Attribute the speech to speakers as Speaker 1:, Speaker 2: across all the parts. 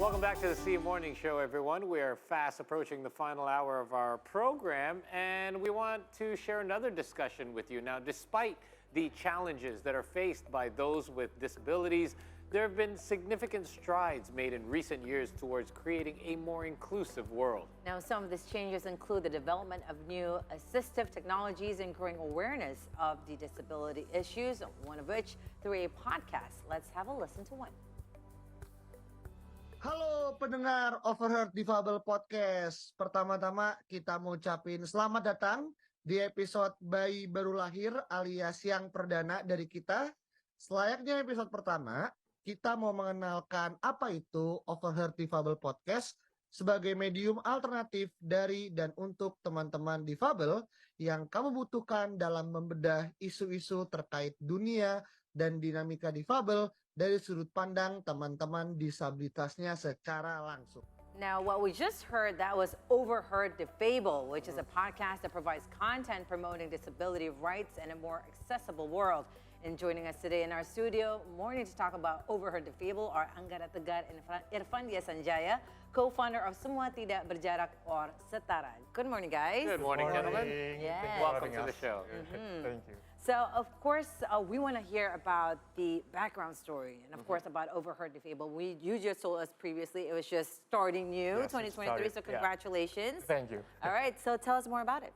Speaker 1: Welcome back to the C Morning Show, everyone. We are fast approaching the final hour of our program, and we want to share another discussion with you. Now, despite the challenges that are faced by those with disabilities, there have been significant strides made in recent years towards creating a more inclusive world.
Speaker 2: Now, some of these changes include the development of new assistive technologies and growing awareness of the disability issues, one of which through a podcast. Let's have a listen to one.
Speaker 3: Halo pendengar Overheard Difabel Podcast. Pertama-tama kita mau ucapin selamat datang di episode bayi baru lahir alias yang perdana dari kita. Selayaknya episode pertama, kita mau mengenalkan apa itu Overheard Difabel Podcast sebagai medium alternatif dari dan untuk teman-teman difabel yang kamu butuhkan dalam membedah isu-isu terkait dunia dan dinamika difabel dari sudut pandang teman-teman disabilitasnya secara langsung.
Speaker 2: Now, what we just heard, that was Overheard Difabel, which is a podcast that provides content promoting disability rights and a more accessible world. And joining us today in our studio morning to talk about Overheard Difabel are Anggara, Tegar, and Irvandias Sanjaya, co-founder of Semua Tidak Berjarak or Setara. Good morning, guys.
Speaker 1: Good morning, gentlemen.
Speaker 2: Yes.
Speaker 1: Welcome to the show.
Speaker 4: Thank you.
Speaker 2: So, of course, we want to hear about the background story and, of course, about Overheard Difabel. You just told us previously it was just starting new,
Speaker 4: Yes,
Speaker 2: 2023, so congratulations.
Speaker 4: Thank you.
Speaker 2: All right, so tell us more about it.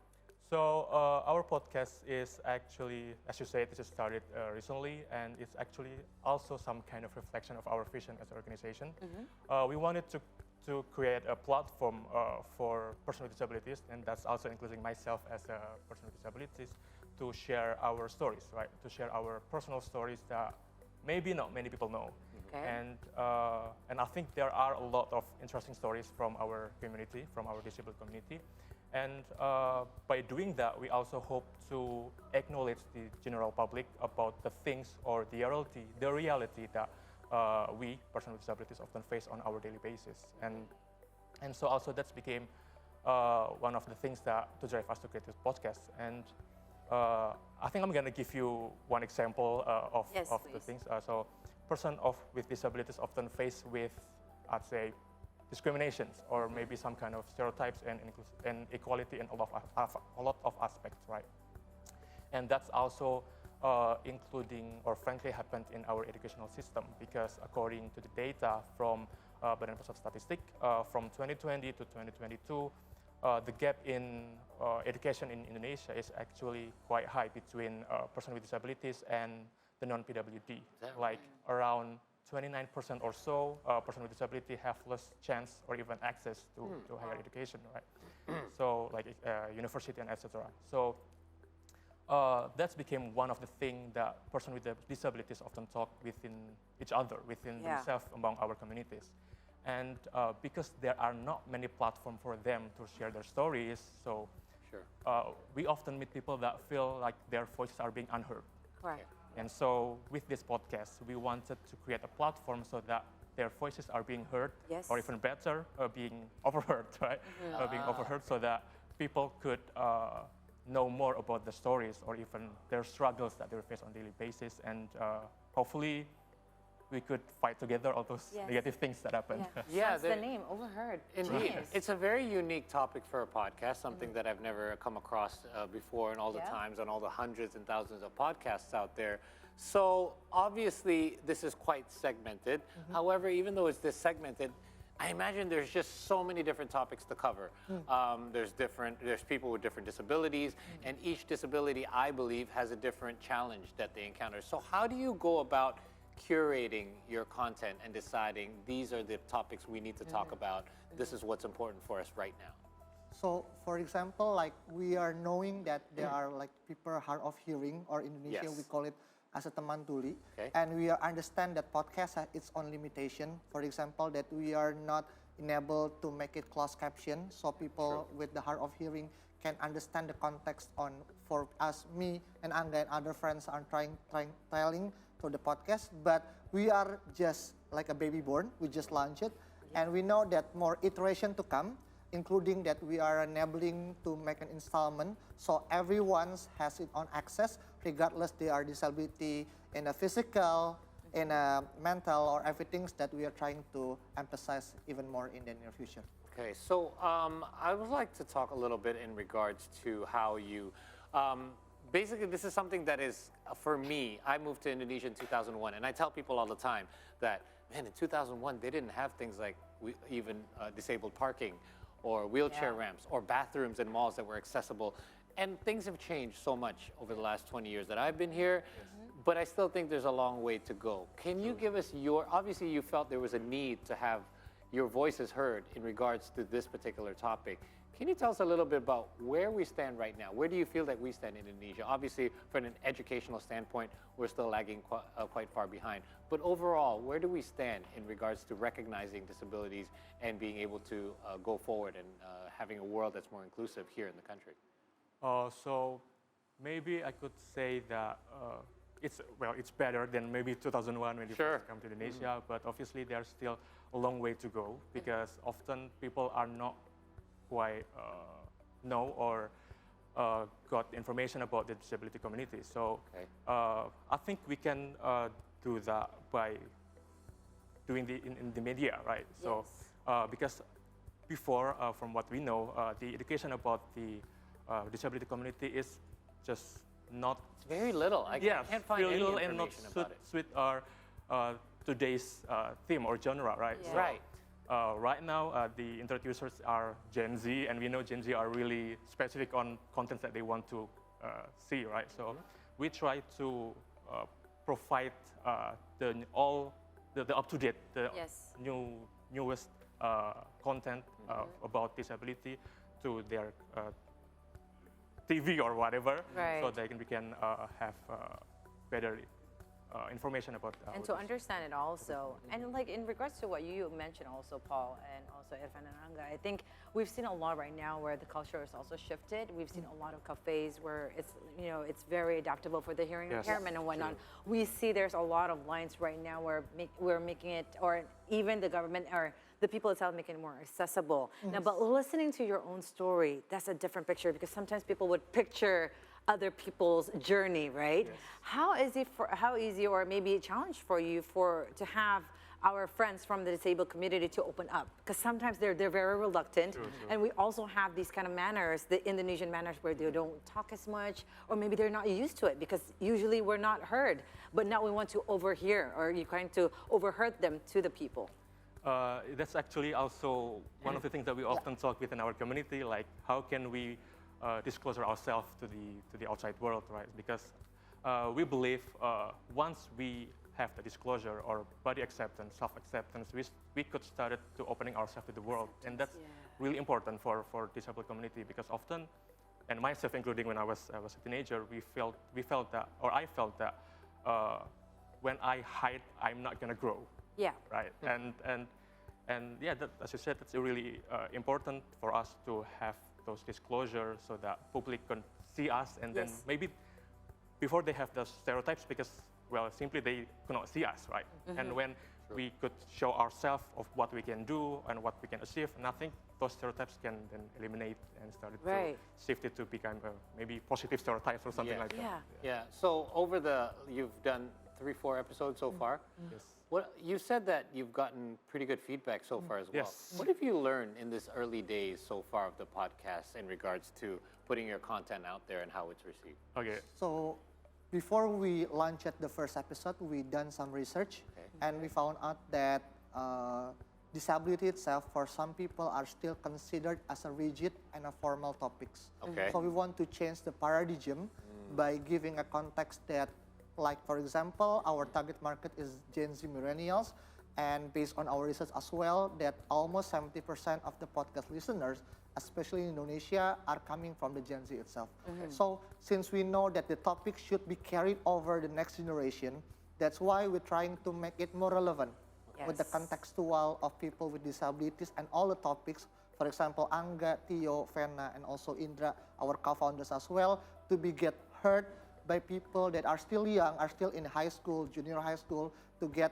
Speaker 4: So our podcast is actually, as you said, it just started recently, and it's actually also some kind of reflection of our vision as an organization. We wanted to create a platform for persons with disabilities, and that's also including myself as a person with disabilities, to share our stories, right? To share our personal stories that maybe not many people know.
Speaker 2: Okay.
Speaker 4: And I think there are a lot of interesting stories from our community, from our disabled community. And by doing that, we also hope to acknowledge the general public about the things or the reality that we, persons with disabilities, often face on our daily basis. And so also that became one of the things that to drive us to create this podcast. And I think I'm going to give you one example of the things. So person with disabilities often face with, I'd say, discriminations or maybe some kind of stereotypes and equality in a lot of aspects, right? And that's also including or frankly happened in our educational system, because according to the data from Badan Pusat Statistik from 2020 to 2022, the gap in education in Indonesia is actually quite high between persons with disabilities and the non-PWD, like around 29% or so persons with disability have less chance or even access to higher education, right? So like university and etc. So that's became one of the things that persons with disabilities often talk within each other, within themselves among our communities. And because there are not many platforms for them to share their stories, so we often meet people that feel like their voices are being unheard.
Speaker 2: Correct.
Speaker 4: And so with this podcast, we wanted to create a platform so that their voices are being heard, or even better, being overheard, right? Being overheard so that people could know more about the stories or even their struggles that they face on a daily basis. And hopefully we could fight together all those negative things that happen.
Speaker 2: That's the name, Overheard.
Speaker 1: Indeed.
Speaker 2: Nice.
Speaker 1: It's a very unique topic for a podcast, something that I've never come across before in all the times on all the hundreds and thousands of podcasts out there. So obviously this is quite segmented. However, even though it's this segmented, I imagine there's just so many different topics to cover. There's people with different disabilities, and each disability, I believe, has a different challenge that they encounter. So how do you go about curating your content and deciding these are the topics we need to talk about, this is what's important for us right now?
Speaker 5: So, for example, like we are knowing that there are like people hard of hearing, or in Indonesia we call it as a teman tuli, and we understand that podcast has its own limitation. For example, that we are not enabled to make it closed caption, so people with the hard of hearing can understand the context on. For us, me and Angga and other friends are telling to the podcast, but we are just like a baby born. We just launched it, and we know that more iteration to come, including that we are enabling to make an installment, so everyone has its own access, regardless they are disability in a physical, in mental or everything that we are trying to emphasize even more in the near future.
Speaker 1: Okay, so I would like to talk a little bit in regards to how you, basically this is something that is, for me, I moved to Indonesia in 2001, and I tell people all the time that, man, in 2001, they didn't have things like even disabled parking or wheelchair ramps or bathrooms in malls that were accessible. And things have changed so much over the last 20 years that I've been here, but I still think there's a long way to go. Can you give us obviously you felt there was a need to have your voices heard in regards to this particular topic. Can you tell us a little bit about where we stand right now? Where do you feel that we stand in Indonesia? Obviously, from an educational standpoint, we're still lagging quite far behind. But overall, where do we stand in regards to recognizing disabilities and being able to go forward and having a world that's more inclusive here in the country?
Speaker 4: So maybe I could say that it's better than maybe 2001 when you first come to Indonesia, but obviously there's still a long way to go because often people are not quite know or got information about the disability community. So I think we can do that by doing in the media, right? So because before, from what we know, the education about the disability community is just not...
Speaker 1: It's very little. I can't find any information
Speaker 4: and not
Speaker 1: about it.
Speaker 4: With our today's theme or genre, right?
Speaker 2: Yeah.
Speaker 4: So, right now, the internet users are Gen Z, and we know Gen Z are really specific on content that they want to see, right? So we try to provide the up-to-date, the newest content about disability to their TV or whatever, so we can have better information about
Speaker 2: and to understand it also. And like in regards to what you mentioned also, Paul, and also Irfan and Angga, I think we've seen a lot right now where the culture has also shifted. We've seen a lot of cafes where it's, you know, it's very adaptable for the hearing impairment and whatnot. We see there's a lot of lines right now where we're making it, or even the government or the people itself making it more accessible. Now, but listening to your own story, that's a different picture because sometimes people would picture other people's journey, right? How easy or maybe a challenge for you to have our friends from the disabled community to open up? Because sometimes they're very reluctant, and we also have these kind of manners, the Indonesian manners where they don't talk as much, or maybe they're not used to it because usually we're not heard, but now we want to overhear, or you're trying to overheard them to the people.
Speaker 4: That's actually also one of the things that we often talk within our community, like how can we disclose ourselves to the outside world, right? Because we believe once we have the disclosure or body acceptance, self-acceptance, we could start to opening ourselves to the world, and that's really important for disabled community because often, and myself including when I was a teenager, we felt that, or I felt that when I hide, I'm not gonna grow.
Speaker 2: Yeah.
Speaker 4: Right. And yeah, as you said, it's really important for us to have those disclosures so that public can see us, and then maybe before they have the stereotypes, because well, simply they cannot see us, right? And when we could show ourselves of what we can do and what we can achieve, and I think those stereotypes can then eliminate and start to shift it to become maybe positive stereotypes or something like that.
Speaker 1: Yeah. So you've done 3-4 episodes so far.
Speaker 4: Yes.
Speaker 1: You said that you've gotten pretty good feedback so far as well.
Speaker 4: Yes.
Speaker 1: What have you learned in this early days so far of the podcast in regards to putting your content out there and how it's received?
Speaker 4: Okay.
Speaker 5: So before we launched the first episode, we done some research, and we found out that disability itself for some people are still considered as a rigid and a formal topics. So we want to change the paradigm by giving a context that, like, for example, our target market is Gen Z millennials, and based on our research as well, that almost 70% of the podcast listeners, especially in Indonesia, are coming from the Gen Z itself. So since we know that the topic should be carried over the next generation, that's why we're trying to make it more relevant with the contextual of people with disabilities and all the topics. For example, Angga, Tio, Fena, and also Indra, our co-founders as well, to be get heard by people that are still young, are still in high school, junior high school, to get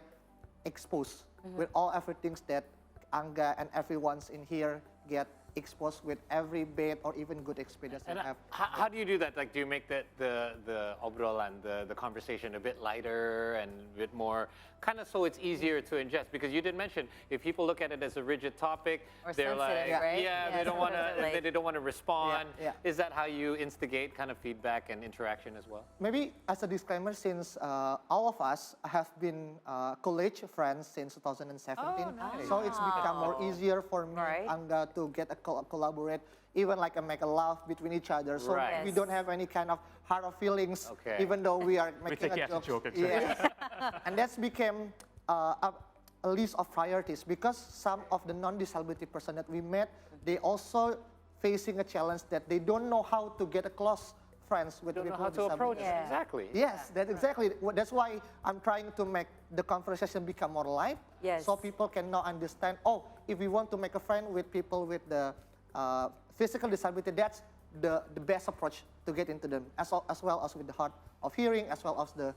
Speaker 5: exposed with all everything that Angga and everyone's in here get exposed with every bad or even good experience
Speaker 1: And
Speaker 5: I have.
Speaker 1: how do you do that? Like, do you make the obrolan, the conversation a bit lighter and a bit more, kind of so it's easier to ingest? Because you did mention if people look at it as a rigid topic,
Speaker 2: Or
Speaker 1: they're like,
Speaker 2: sensitive, right?
Speaker 1: yeah, they don't want to, they don't want to respond.
Speaker 5: Yeah.
Speaker 1: Is that how you instigate kind of feedback and interaction as well?
Speaker 5: Maybe as a disclaimer, since all of us have been college friends since 2017,
Speaker 2: nice.
Speaker 5: so it's become more easier for me
Speaker 2: Right.
Speaker 5: and Angga to get a collaborate, even like make a laugh between each other. So
Speaker 1: Right.
Speaker 5: we don't have any kind of hard feelings,
Speaker 1: Okay.
Speaker 5: even though we are
Speaker 4: We
Speaker 5: making
Speaker 4: take it as a joke, actually.
Speaker 5: Yes. And that's became a list of priorities because some of the non-disability person that we met, they also facing a challenge that they don't know how to get a close friends with
Speaker 1: Don't know
Speaker 5: people
Speaker 1: how
Speaker 5: with
Speaker 1: to approach
Speaker 5: disabilities.
Speaker 1: it. Exactly.
Speaker 5: Yes, that's exactly. That's why I'm trying to make the conversation become more live,
Speaker 2: Yes.
Speaker 5: so people can now understand. Oh, if we want to make a friend with people with the physical disability, that's the best approach to get into them, as well as with the hard of hearing, as well as the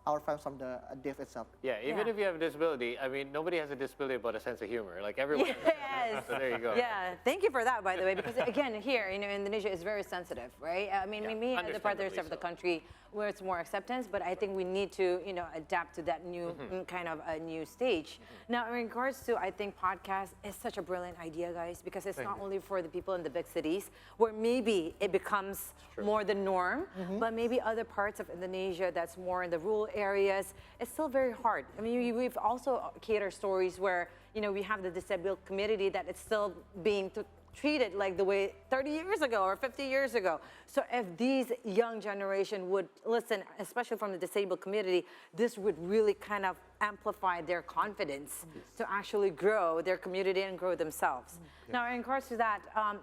Speaker 5: our friends from the deaf itself.
Speaker 1: Yeah, even
Speaker 2: Yeah.
Speaker 1: if you have a disability, I mean, nobody has a disability but a sense of humor. Like everyone.
Speaker 2: Yes.
Speaker 1: So there you go.
Speaker 2: Yeah, thank you for that, by the way, because again, here, Indonesia is very sensitive, right? I mean,
Speaker 1: Yeah,
Speaker 2: maybe other parts
Speaker 1: understandably
Speaker 2: of the
Speaker 1: so.
Speaker 2: country where it's more acceptance, but I think we need to, adapt to that new kind of a new stage. Now, in regards to, I think podcast is such a brilliant idea, guys, because it's not only for the people in the big cities where maybe it becomes more the norm, but maybe other parts of Indonesia that's more in the rural areas, it's still very hard. I mean, we've also catered stories where, we have the disabled community that it's still being treated like the way 30 years ago or 50 years ago. So if these young generation would listen, especially from the disabled community, this would really kind of amplify their confidence to actually grow their community and grow themselves. Now, in regards to that,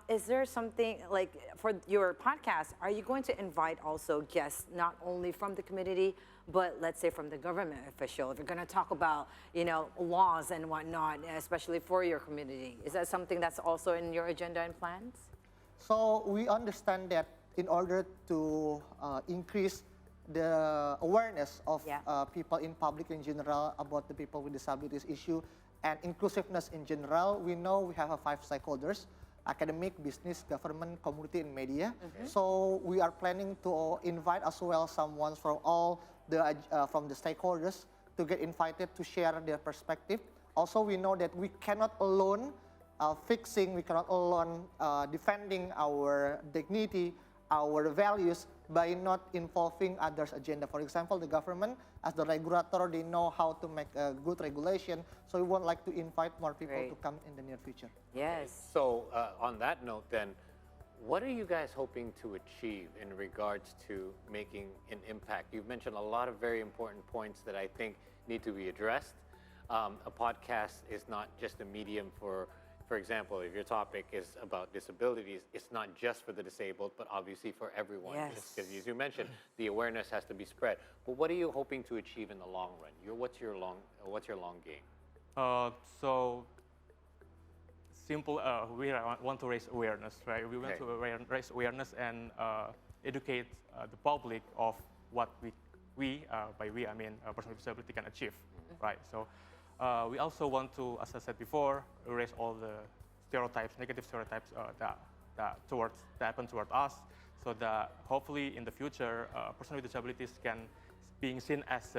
Speaker 2: is there something like for your podcast, are you going to invite also guests not only from the community, but let's say from the government official, if you're going to talk about, laws and whatnot, especially for your community, is that something that's also in your agenda and plans?
Speaker 5: So we understand that in order to increase the awareness of people in public in general about the people with disabilities issue and inclusiveness in general, we know we have 5 stakeholders: academic, business, government, community, and media. So we are planning to invite as well someone from all the from the stakeholders to get invited to share their perspective. Also, we know that we cannot alone we cannot alone defending our dignity, our values by not involving others' agenda. For example, the government, as the regulator, they know how to make a good regulation. So we would like to invite more people to come in the near future.
Speaker 2: Yes.
Speaker 1: So on that note then, what are you guys hoping to achieve in regards to making an impact? You've mentioned a lot of very important points that I think need to be addressed. A podcast is not just a medium for example, if your topic is about disabilities, it's not just for the disabled, but obviously for everyone.
Speaker 2: Yes.
Speaker 1: Because as you mentioned, the awareness has to be spread. But what are you hoping to achieve in the long run? What's your long game?
Speaker 4: So simple, we want to raise awareness, right? We want to raise awareness and educate the public of what we by we I mean person with disability can achieve, right? So we also want to, as I said before, erase all the stereotypes, negative stereotypes that happen toward us, so that hopefully in the future, person with disabilities can being seen as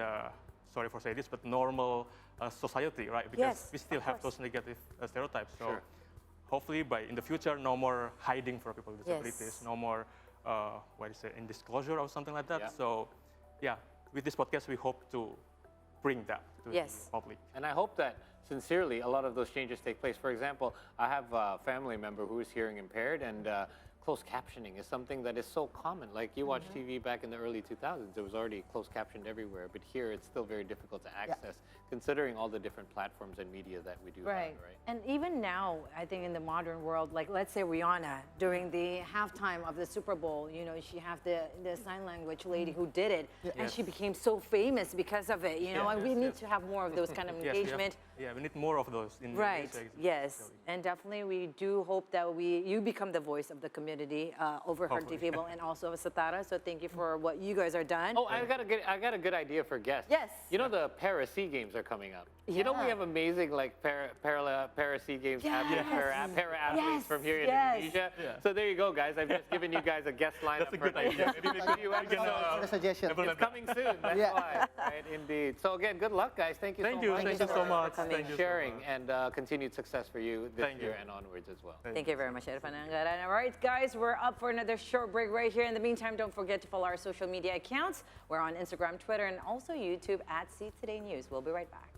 Speaker 4: sorry for saying this, but normal society, right? Because we still have those negative stereotypes. So hopefully, in the future, no more hiding for people with disabilities, no more indisclosure or something like that. So, yeah, with this podcast, we hope to bring that to the public.
Speaker 1: And I hope that sincerely a lot of those changes take place. For example, I have a family member who is hearing impaired, and closed captioning is something that is so common. Like you watch TV back in the early 2000s, it was already closed captioned everywhere, but here it's still very difficult to access, considering all the different platforms and media that we do have, right?
Speaker 2: And even now, I think in the modern world, like let's say Rihanna, during the halftime of the Super Bowl, she have the sign language lady who did it, and she became so famous because of it, and we need to have more of those kind of engagement.
Speaker 4: Yeah, we need more of those in
Speaker 2: Right.
Speaker 4: Indonesia.
Speaker 2: Yes, and definitely we do hope that you become the voice of the community, Overheard Difabel, and also of Setara. So thank you for what you guys are done.
Speaker 1: Oh, I got a good idea for guests.
Speaker 2: Yes.
Speaker 1: You know the Para Sea Games are coming up. You know we
Speaker 2: Yeah.
Speaker 1: have amazing like Para Sea Games
Speaker 2: Yes.
Speaker 1: para athletes
Speaker 2: Yes,
Speaker 1: from here in
Speaker 2: yes.
Speaker 1: Indonesia.
Speaker 4: Yeah.
Speaker 1: So there you go, guys. I've just given you guys a guest lineup
Speaker 4: That's a
Speaker 1: for
Speaker 4: good idea.
Speaker 1: next few
Speaker 5: For the suggestion.
Speaker 1: It's coming soon. That's
Speaker 5: Yeah.
Speaker 1: why, right? Indeed. So again, good luck, guys. Thank you so much.
Speaker 4: Thank you so much.
Speaker 2: coming.
Speaker 4: Thank you so
Speaker 1: Sharing
Speaker 4: much.
Speaker 1: and continued success for you this
Speaker 4: Thank
Speaker 1: year
Speaker 4: you.
Speaker 1: and onwards as well.
Speaker 2: Thank you very much, Irfan and Anggara. All right, guys, we're up for another short break right here. In the meantime, don't forget to follow our social media accounts. We're on Instagram, Twitter, and also YouTube at See Today News. We'll be right back.